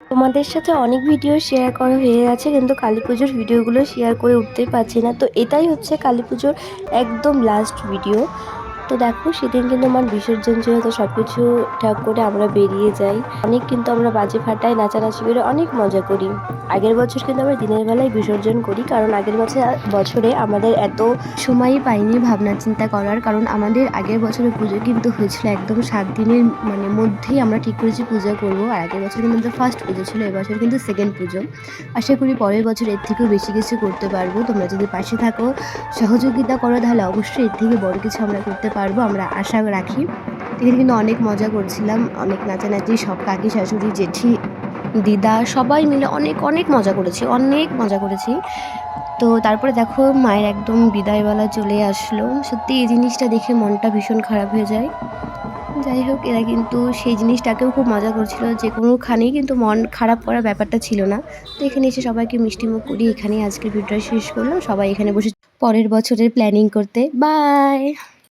তোমাদের সাথে অনেক ভিডিও শেয়ার করা হয়ে গেছে, কিন্তু কালী পুজোর ভিডিওগুলো শেয়ার করে উঠতেই পারছি না। তো এটাই হচ্ছে কালী পুজোর একদম লাস্ট ভিডিও। তো দেখো, সেদিন কিন্তু আমার বিসর্জন ছিল, তো সব কিছু ঠিক করে আমরা বেরিয়ে যাই। অনেক কিন্তু আমরা বাজে ফাটাই, নাচানাচি করে অনেক মজা করি। আগের বছর কিন্তু আমরা দিনের বেলায় বিসর্জন করি, কারণ আগের বছরে আমাদের এত সময়ই পাইনি ভাবনা চিন্তা করার। কারণ আমাদের আগের বছরের পুজো কিন্তু হয়েছিল একদম 7 দিনের মধ্যেই আমরা ঠিক করেছি পুজো করব। আর আগের বছর কিন্তু আমাদের ফার্স্ট পুজো ছিল, এবছর কিন্তু সেকেন্ড পুজো। আশা করি পরের বছর এর থেকেও বেশি কিছু করতে পারবো। তোমরা যদি পাশে থাকো, সহযোগিতা করো, তাহলে অবশ্যই এর থেকে বড় কিছু আমরা করতে পারবো, আমরা আশা রাখি। এখানে কিন্তু অনেক মজা করছিলাম, অনেক নাচানাচি, সব কাকি শাশুড়ি জেঠি দিদা সবাই মিলে অনেক অনেক মজা করেছি, অনেক মজা করেছি। তো তারপরে দেখো মায়ের একদম বিদায়বেলা চলে আসলো। সত্যি এই জিনিসটা দেখে মনটা ভীষণ খারাপ হয়ে যায়। যাই হোক, এরা কিন্তু সেই জিনিসটাকেও খুব মজা করছিল, যে কোনোখানেই কিন্তু মন খারাপ করার ব্যাপারটা ছিল না। তো এখানে এসে সবাইকে মিষ্টিমুখ করি, এখানেই আজকের ভিডিওটা শেষ করলাম। সবাই এখানে বসে পরের বছরের প্ল্যানিং করতে। বাই।